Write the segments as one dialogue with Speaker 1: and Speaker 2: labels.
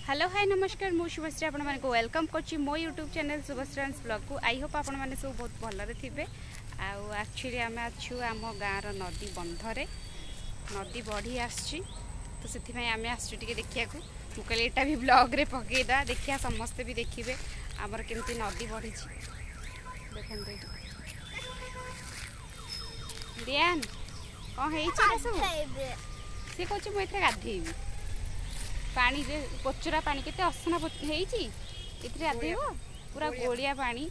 Speaker 1: Hello hi नमस्कार मु शुभश्री आपण माने को वेलकम करछि मो यूट्यूब चैनल शुभश्री ब्लॉग को। आई होप आपण माने सब बहुत भलरे थिबे। आउ एक्चुअली आम आछु आम गाँव नदी बंधरे नदी बढ़ी आछि तो सेति भाई आम आछु टिके देखिया को मु कहले एटा भी ब्लॉग रे पकेदा देखिया समस्त भी देखिबे हमर केमती नदी बढ़ी छि देखन दे दियान कोन हेइ छ सब से कहछि मु एथे गाधेइबी पानी रे पोचरा पानी केते असना हेइची इतरे गाधेइबो पूरा गोलिया पानी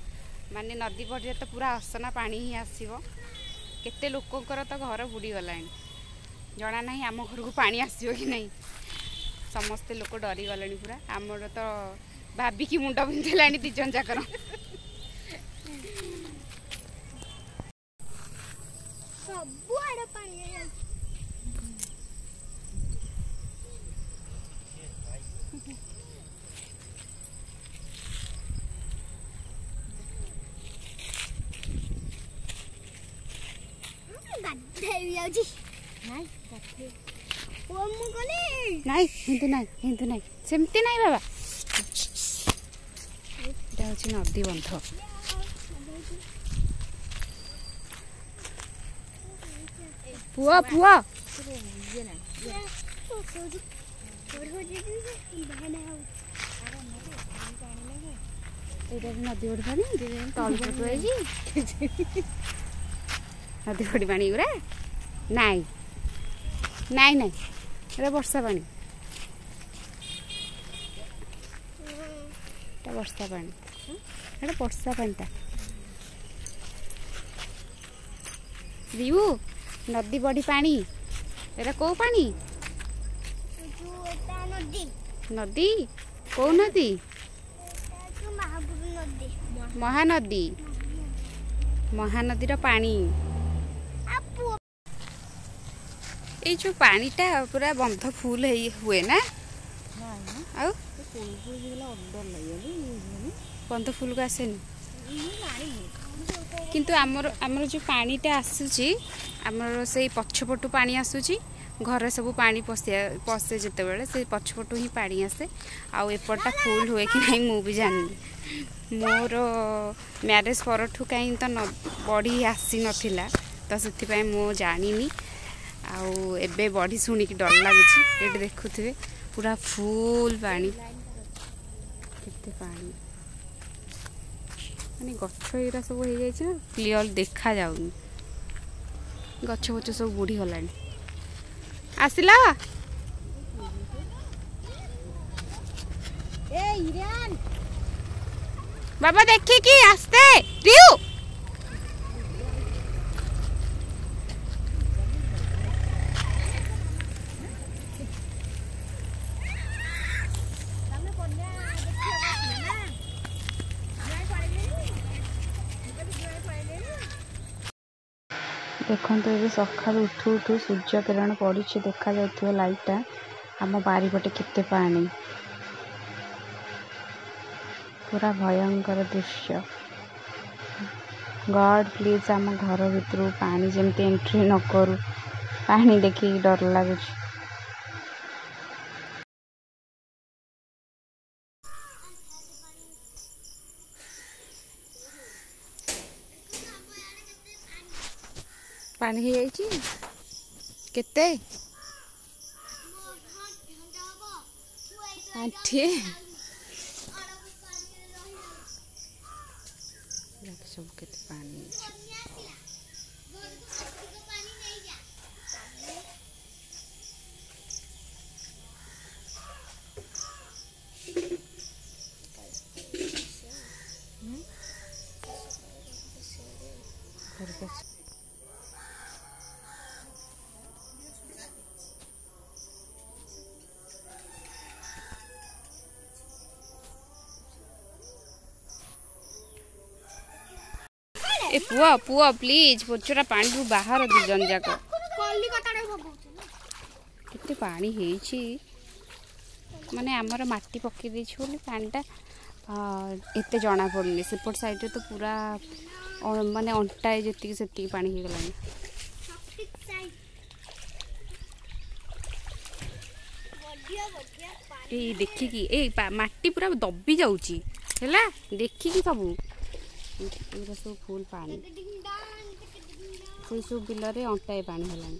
Speaker 1: माने नदी बढ़े तो पूरा असना पानी ही आसीबो केते लोककर तो घर बुड़ी गलानी जना नहीं आम घर को पानी आसीबो कि नहीं समस्ते लोक डरी गलानी पूरा आमर तो भाबी की मुंड बिंधलानी दी जन जाकर
Speaker 2: सब आड़ पानी
Speaker 1: हिंदू नाई सेमती नाई बाबा एटा होची नदी बंध पुआ पुआ नदी बड़ी पानी तल पटु नदी बड़ी पानी गुरा नाई नाई नाई अरे वर्षा पानी वर्षा पानी एटा वर्षा पानीटा रिवु नदी बड़ी पानी एटा को पानी नदी को नदी महानदी महानदी पानी ये जो पानीटा पूरा बंध फुल हुए ना आउ बंध फुल को आसेनी किंतु आमर जो पानीटा आसूची आमर से पछपटू पानी आसूची घर सब पानी पसे जिते बेले से पछपटू ही पानी आसे आउ एपटा फुल हुए कि नहीं मु भी जानी मोर मैरेज परठू कहीं तो बढ़ी आसी नथिला तो से मु जानी आउ एबे बढ़ी शुणिक डर लगुच ये देखुथे पूरा फुल पानी केते पानी माने गछ एरा सब हो जाय छ क्लियर देखा जाउनी गछ गछ सब बुढ़ी गलानी आसिला
Speaker 2: ए इरान
Speaker 1: बाबा देखी कि आस्ते रिउ देखो तो ये सकाल उठू उठू सूर्य किरण पड़ी देखा जाए लाइटा आम बारिपटे केते पानी पूरा भयंकर दृश्य गॉड प्लीज आम घर भीतर पानी जमती एंट्री न करू पानी देखी डर लगुच पानी हो जाइए केते आंठी सब केते पानी ए पुआ पुआ प्लीज पोचरा पानी रु बाहर दी जन जाक केते पानी हेछि माने हमर माटी पक्की दै छु बोली पानीटा एते जना पड़नी सेपट साइड तो पूरा माने अंटा जति सेति पानी हे गलानी बढ़िया बढ़िया पानी ए देखिकी ए माटी पूरा दबी जाऊची हैला देखिकी सब पूरा सब फुल पानी से सब बिल रे अंटाए पानी हैलानी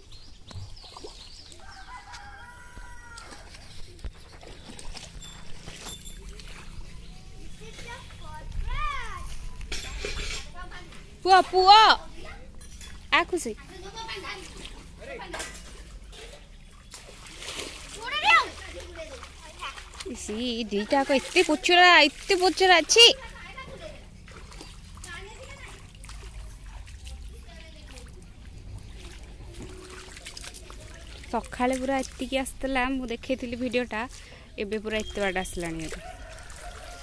Speaker 1: पुआ पुआ आ खुशी सी दीटा को इतने पोचरा अच्छी सका पूरा एतिक आसला मुझे देखी भिडटा एबे पूरा एत बाट आसला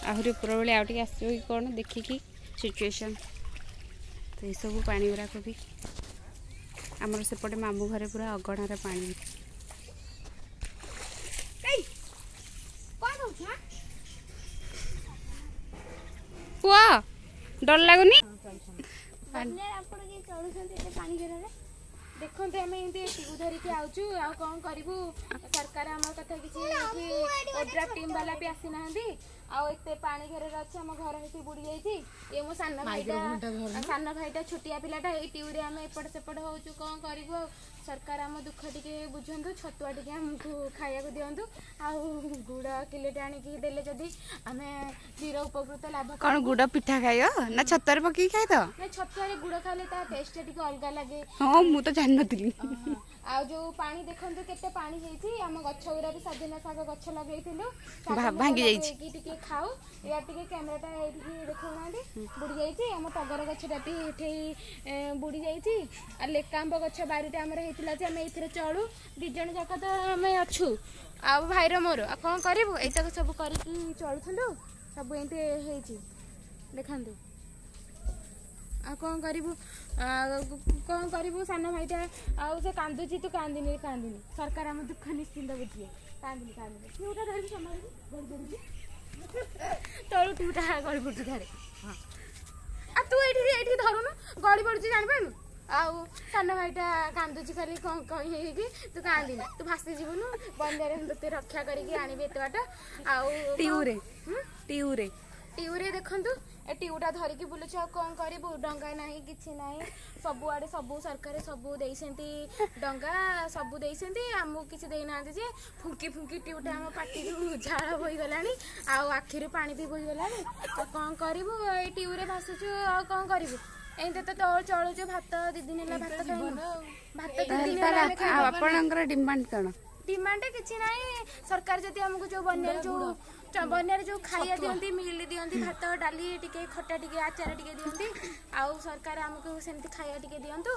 Speaker 1: आहरी ऊपर बेले आउ टे आसो कि कौन देखिकी सिचुएशन तो ये सब पानी गुराक भी आमर सेपटे मामू घरे पूरा अगणार पानी पुआ डर लगुनि
Speaker 3: देखो आम टीकू धरिकी आउचु आ कौन करू सरकार आम कथा किसी टीम वाला भी आसी ना आते पानी घेर अच्छे आम घर हेती बुड़ी जाइए ये मो सान भाईटा छोटिया पिलाटा ये ट्यूरे आम एपट सेपट होचु कौन करू सरकार आम दुख टे बुझंतु छतुआ टे आमको खाया दिंतु आउ गुड़ किलोटे आणिकी देले जदि आम धीर उपकृत लाभ
Speaker 1: कौन गुड़ पिठा खाइ ना छतुआर पकई खाइ तो
Speaker 3: छतुआ गुड़ खाले टेस्ट टे अलग लगे
Speaker 1: हाँ मु तो जान नथिली
Speaker 3: आ जो पानी देखंतु केते पानी हेछि हम गछ गुरा भी सजना साग गछ लगेइथिलु
Speaker 1: भांगी जाइछि
Speaker 3: टिके खाऊ या टिके कैमराटा एठी देखौनांदी बुडी जाइछि हम टगर गछटा भी एठी बुडी जाइछि आ लेकांब गछ बारीटा हमर हेतिला जे हम एथिरे चळू दि जण जाक त हम अछु आ भाईर मोर आ कोन करबो एतक सब करिकि चळुथलु सब एते हेछि देखंतु आ कौन करू सान भाईटा आउ से कांदुची तू कांदिनी सरकार आम दुख निश्चिंत बुझे कांदिनी ट्यूटा धर संभाल तलू ट्यूटा गली पड़ू घरे आ तू ये धरुनु गली पड़ू जान आउ सान भाईटा कांदुची खाली कौन कौन तू कांदिनी तू भासी जीवनु बंदे ते रक्षा करके आनिबे एत बाट आउ टीउरे देखंतु ए टीउटा धरिकी बुलुछ कौन करू डंगा नहीं किछि नहीं सबुआड़े सबू सरकार सबू देइसेंती डंगा सबू देइसेंती आमु किछि देई नांती जे फुंकी फुंकी टीउटा हम पाटी झाड़ बोई गलानी आ आखिरु पानी भी बोई गलानी तो कौन करू ए टीउरे भासुछु आ कौन करू एंते तो चलुछु भात 2 दिन होला भात खाइनो भात 2 दिन होला
Speaker 1: आपनकर डिमांड कण
Speaker 3: डिमांड किछि नहीं सरकार जदि हमको जो बन्यार जो खाइया दियंती मिल दियंती भात डाली टिके खट्टा टिके आचार टिके दियंती आउ सरकार हमको सेमती खाइया टिके दियंतु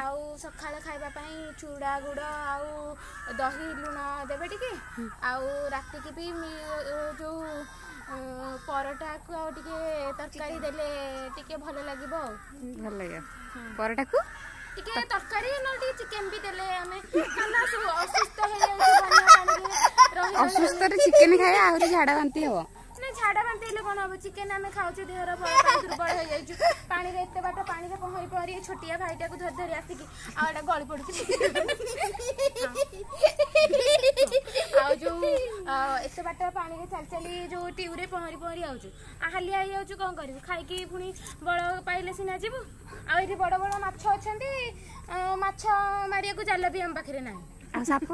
Speaker 3: आउ सखाळे खाइबा पई चूड़ा गुड़ आउ दही लुण देबे टिके आउ राति की भी जो परोटा को आउ टिके तरकारी देले टिके भलो लागिबो
Speaker 1: परोटा को
Speaker 3: टिके तरकारी न टिके चिकन भी देले हमें खाना असुस्थ हो जाय
Speaker 1: असुस्थ रे चिकन खाए आहुरी झाड़ा बांती हो
Speaker 3: ना झाड़ा बांती ले कोन हो चिकन हमें खाउचे देहर बळ दुर्बल हो जाय पानी रे एते बाट पानी रे पहरी पहरी छोटिया भाईटा को धर धर आसी की आडा गळी पडुची आ जो एते बाट पानी रे चल चली जो टीउरे पहरी पहरी आउछु हाली आई आउछु कोन करिवु खाई की पुनी बळ पाइले सिना जीवु आ एठी बड़ बड़ माछ अछंती माछ मारिया को जाल भी हम पाखरे नाही
Speaker 1: आ साप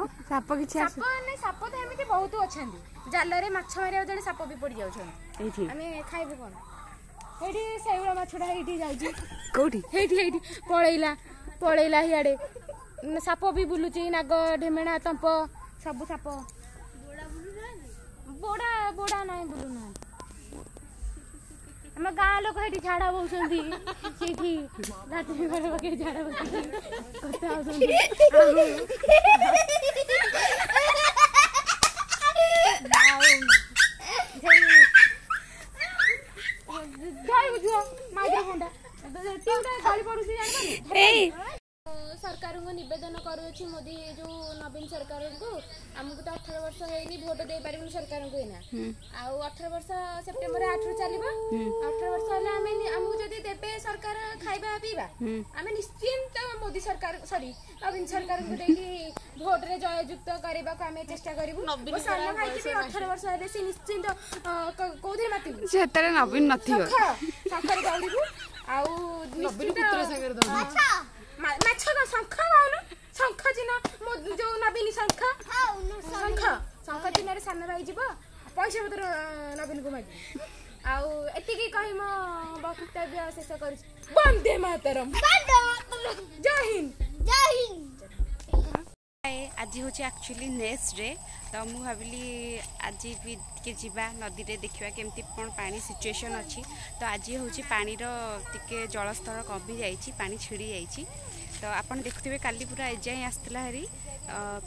Speaker 1: किछि
Speaker 3: साप नै साप त एमिति बहुत अछंती जाल रे माछ मारिया जने साप भी पड़ी जाउ छन
Speaker 1: एठी
Speaker 3: हमें खाइबु कोन एठी सेउळा माछडा एठी जाउची
Speaker 1: कोठी
Speaker 3: एठी पळैला हियाडे साप भी बुलुची नाग ढेमेणा तंप सब साप बोड़ा नाही बुलु ना हम गाँ लोक हेटी झाड़ा बोलछंती सेठी राती घर बके झाड़ा बोलछंती कथा होछंती जाई बुझो माइदा होंडा टीउटा गाली पडुसी जान ए सरकार को निवेदन करूँ मोदी जो नवीन सरकार को आमको तो 18 वर्ष ହେଇନି ଭୋଟ ଦେଇ ପାରିବୁନି ସରକାରଙ୍କୁ ଏଇନା ଆଉ 18 ବର୍ଷ ସେପ୍ଟେମ୍ବର 8 ରୁ ଚାଲିବ 18 ବର୍ଷ ହେଲେ ଆମେ ଆମକୁ ଯଦି ଦେବେ ସରକାର ଖାଇବା ପିଇବା ଆମେ ନିଶ୍ଚିନ୍ତ ମୋଦି ସରକାର ସରି ନବୀନ ସରକାରଙ୍କୁ ଦେଇକି ଭୋଟରେ ଜୟଯୁକ୍ତ କରିବାକୁ ଆମେ ଚେଷ୍ଟା କରିବୁ ମୋ ସାନ ଭାଇକି ବି 18 ବର୍ଷ ହେଲେ ସେ ନିଶ୍ଚିନ୍ତ କୋଉଥିରେ ମାତିବୁ
Speaker 1: ସେତେବେଳେ ନବୀନ ନଥିବ
Speaker 3: ଶଙ୍ଖରେ ଦୌଡ଼ିବୁ ଆଉ ମାଛ ଶଙ୍ଖ ଗାଉନୁ ଶଙ୍ଖ ଚିହ୍ନ ଯୋଉ ନବୀନ ଶଙ୍ଖ ଚିହ୍ନରେ ସାନ ଭାଇ ଯିବ ପଇସା ପତ୍ର ନବୀନକୁ ମାଗିବ ଆଉ ଏତିକି କହି ମୋ ବକ୍ତବ୍ୟ ଶେଷ କରୁଛି ବନ୍ଦେ ମାତରମ୍ ଜୟ ହିନ୍ଦ ଜୟ ହିନ୍ଦ।
Speaker 1: आज हूँ एक्चुअली नेक्स्ट डे तो मुझे भाविली आज भी टे जा नदी में देखा केमती कौन पानी सिचुएशन अच्छी तो आज हूँ पानी टे जलस्तर कमी जाइए पानी छिड़ी जाइए तो आपड़ देखुवे काली पूरा एजाएं आसला हारी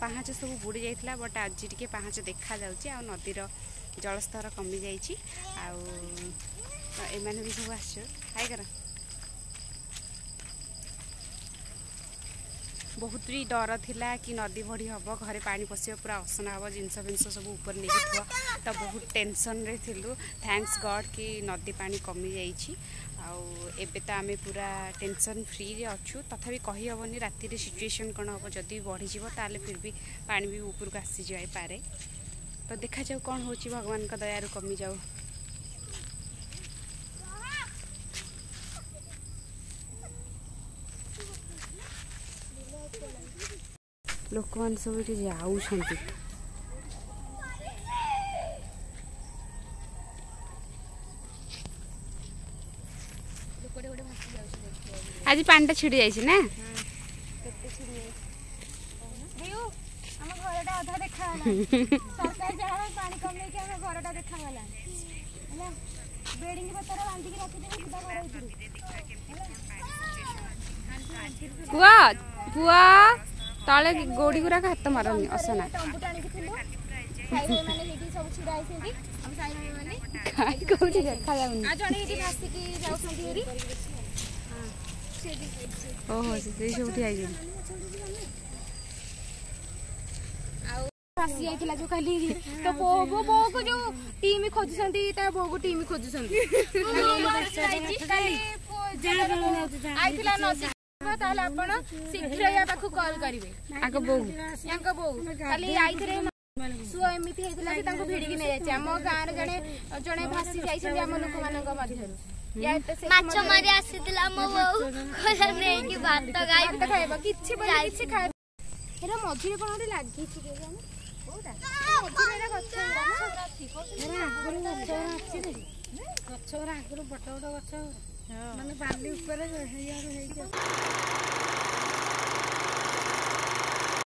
Speaker 1: पाहाच सब बुड़ी जाता बट आज टे पाहाच देखा जाऊँगी आ नदीर जलस्तर कमी जाइए एमाने भी सब आस हाय कर बहुत भी डर थिला कि नदी बढ़ी हम घरे पानी पशिव पूरा असना हम जिनस फिनस सब ऊपर नहीं तो बहुत टेंशन रे थिलु थैंक्स गॉड कि नदी पानी कमी जाइए आबे तो आम पूरा टेंशन फ्री रे अच्छु तथापि कही हेनी राति सिचुएशन कौन हम जदि बढ़ीज ताले फिर भी पानी भी ऊपर को आसी जाए पारे तो देखा जाऊ कौन हो भगवान का दयारू कमी जाऊ लोक मान सब ये जाऊ आज पानी छिड़ी जाइए ना
Speaker 3: हम घरटा अधा देखा सरकार जहाँ पानी कमे कि हम घरटा देखा बेडिंग पतर बांधिक रखिदेवे सीधा घर
Speaker 1: पुआ पुआ तले गोड़ी गुरा हाथ मारनी असना ओहो से सब ठिया
Speaker 3: आसी जाइला जो खाली तो बो को जो टीम खोजुसंती ता बो को टीम खोजुसंती आइला नदी ताले आपण शीघ्र या पाखु कॉल करिवे
Speaker 1: आको बो
Speaker 3: खाली आइथरे सुओ एमिति हेतला कि तांको भिडी कि नै जाय हम गां रे जणे भासी जाइछन हम लोक मानक मध्यरु
Speaker 2: माछ मारी आसीतिला मो खोला नै कि भात गाय
Speaker 3: खाइबा किछि खाइ हेरा मझिरे कोन लागि छि के जाने कोडा मझिरे गछ
Speaker 2: गछ आगुरु बट बट गछ माने बाली ऊपर हेयार हेइ